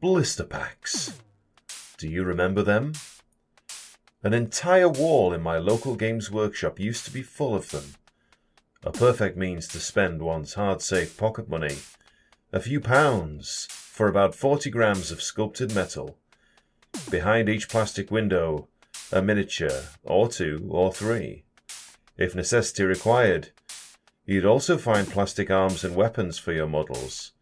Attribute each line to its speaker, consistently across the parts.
Speaker 1: Blister packs. Do you remember them? An entire wall in my local games workshop used to be full of them. A perfect means to spend one's hard-saved pocket money. A few pounds for about 40 grams of sculpted metal. Behind each plastic window, a miniature, or 2 or 3. If necessity required, you'd also find plastic arms and weapons for your models.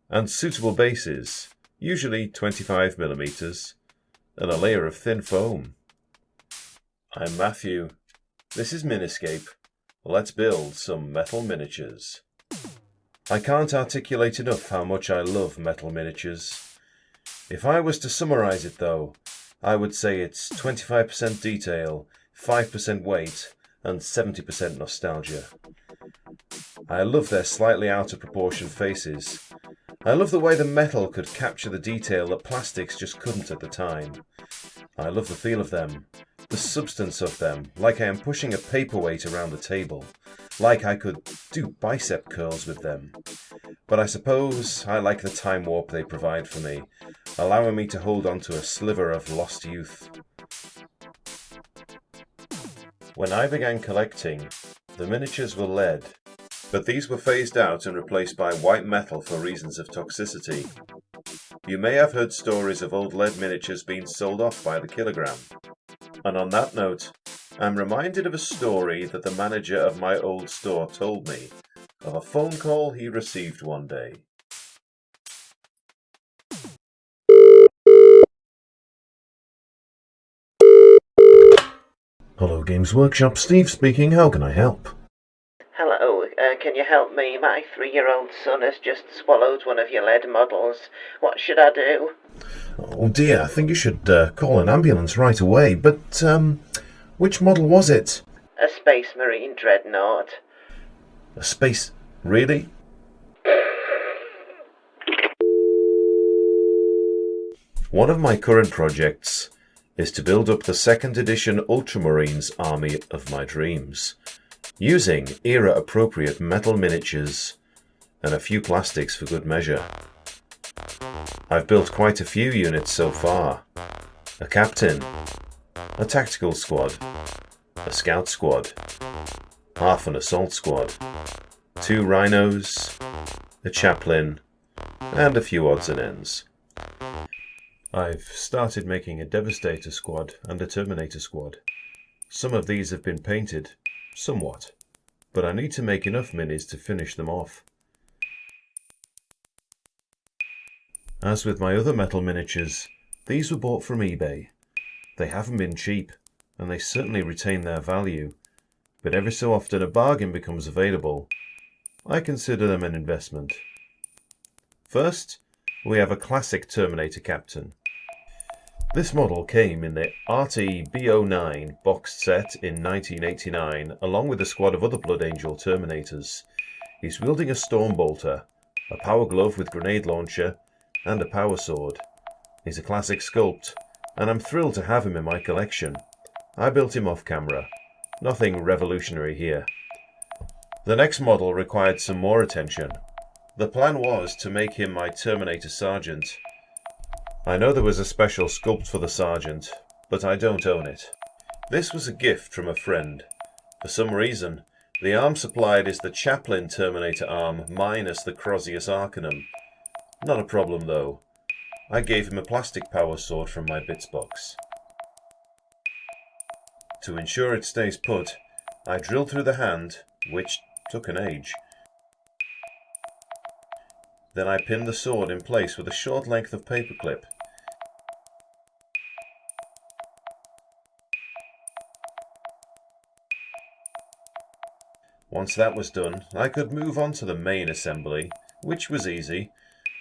Speaker 1: And suitable bases, usually 25mm, and a layer of thin foam. I'm Matthew. This is Miniscape. Let's build some metal miniatures. I can't articulate enough how much I love metal miniatures. If I was to summarize it though, I would say it's 25% detail, 5% weight, and 70% nostalgia. I love their slightly out of proportion faces. I love the way the metal could capture the detail that plastics just couldn't at the time. I love the feel of them, the substance of them, like I am pushing a paperweight around the table, like I could do bicep curls with them. But I suppose I like the time warp they provide for me, allowing me to hold on to a sliver of lost youth. When I began collecting, the miniatures were lead, but these were phased out and replaced by white metal for reasons of toxicity. You may have heard stories of old lead miniatures being sold off by the kilogram. And on that note, I'm reminded of a story that the manager of my old store told me, of a phone call he received one day. Hello, Games Workshop. Steve speaking. How can I help?
Speaker 2: Hello, can you help me? My 3-year-old son has just swallowed one of your lead models. What should I do?
Speaker 1: Oh dear, I think you should call an ambulance right away. But, which model was it?
Speaker 2: A Space Marine Dreadnought.
Speaker 1: A space... really? One of my current projects is to build up the 2nd edition Ultramarines army of my dreams, using era-appropriate metal miniatures and a few plastics for good measure. I've built quite a few units so far. A captain, a tactical squad, a scout squad, half an assault squad, 2 rhinos, a chaplain, and a few odds and ends. I've started making a Devastator squad and a Terminator squad. Some of these have been painted, somewhat, but I need to make enough minis to finish them off. As with my other metal miniatures, these were bought from eBay. They haven't been cheap, and they certainly retain their value, but every so often a bargain becomes available. I consider them an investment. First, we have a classic Terminator captain. This model came in the RT-B09 boxed set in 1989, along with a squad of other Blood Angel Terminators. He's wielding a Stormbolter, a power glove with grenade launcher, and a power sword. He's a classic sculpt, and I'm thrilled to have him in my collection. I built him off camera. Nothing revolutionary here. The next model required some more attention. The plan was to make him my Terminator Sergeant. I know there was a special sculpt for the Sergeant, but I don't own it. This was a gift from a friend. For some reason, the arm supplied is the Chaplain Terminator arm minus the Crozius Arcanum. Not a problem though. I gave him a plastic power sword from my bits box. To ensure it stays put, I drilled through the hand, which took an age. Then I pinned the sword in place with a short length of paperclip. Once that was done, I could move on to the main assembly, which was easy.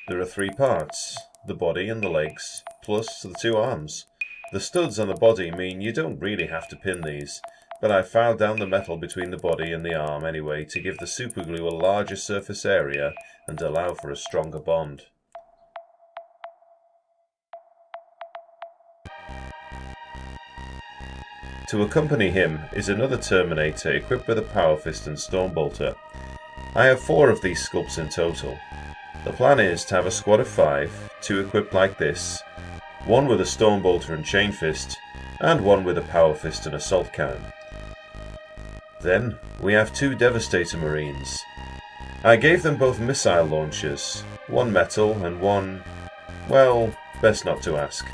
Speaker 1: There are 3 parts, the body and the legs, plus the 2 arms. The studs on the body mean you don't really have to pin these, but I filed down the metal between the body and the arm anyway to give the superglue a larger surface area and allow for a stronger bond. To accompany him is another Terminator equipped with a Power Fist and Stormbolter. I have 4 of these sculpts in total. The plan is to have a squad of 5, two equipped like this, one with a Storm Bolter and Chain Fist, and one with a Power Fist and Assault Cannon. Then we have two Devastator Marines. I gave them both missile launchers, one metal and one, well, best not to ask.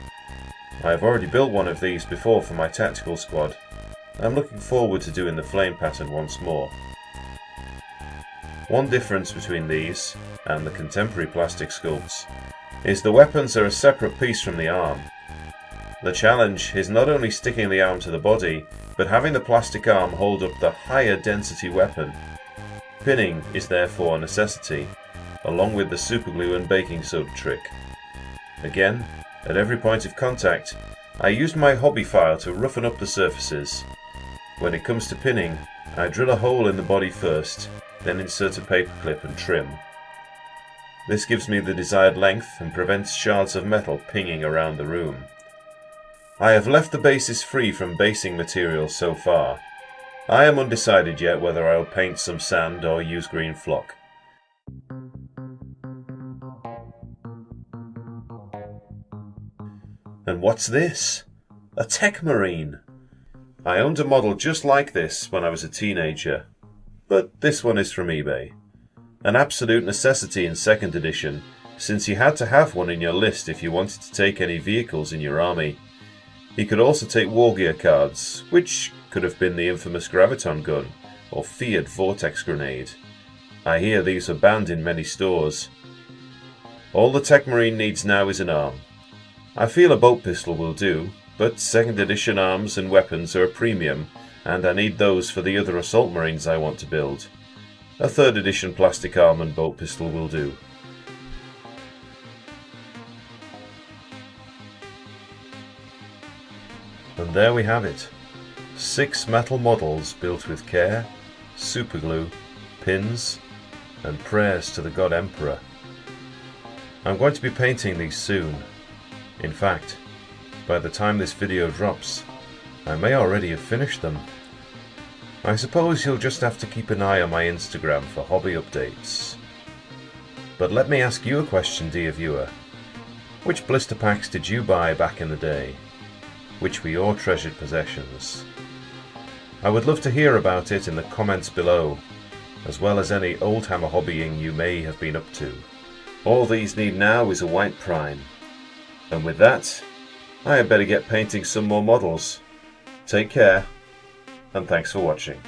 Speaker 1: I have already built one of these before for my tactical squad. I'm looking forward to doing the flame pattern once more. One difference between these and the contemporary plastic sculpts is the weapons are a separate piece from the arm. The challenge is not only sticking the arm to the body, but having the plastic arm hold up the higher density weapon. Pinning is therefore a necessity, along with the superglue and baking soda trick. Again, at every point of contact, I used my hobby file to roughen up the surfaces. When it comes to pinning, I drill a hole in the body first, then insert a paper clip and trim. This gives me the desired length and prevents shards of metal pinging around the room. I have left the bases free from basing materials so far. I am undecided yet whether I will paint some sand or use green flock. And what's this? A Tech Marine! I owned a model just like this when I was a teenager, but this one is from eBay. An absolute necessity in 2nd edition, since you had to have one in your list if you wanted to take any vehicles in your army. He could also take war gear cards, which could have been the infamous graviton gun or feared vortex grenade. I hear these are banned in many stores. All the Tech Marine needs now is an arm. I feel a boat pistol will do, but 2nd edition arms and weapons are a premium, and I need those for the other assault marines I want to build. A 3rd edition plastic arm and boat pistol will do. And there we have it. 6 metal models built with care, superglue, pins, and prayers to the God Emperor. I'm going to be painting these soon. In fact, by the time this video drops, I may already have finished them. I suppose you'll just have to keep an eye on my Instagram for hobby updates. But let me ask you a question, dear viewer. Which blister packs did you buy back in the day? Which were your treasured possessions? I would love to hear about it in the comments below, as well as any Oldhammer hobbying you may have been up to. All these need now is a white prime. And with that, I had better get painting some more models. Take care, and thanks for watching.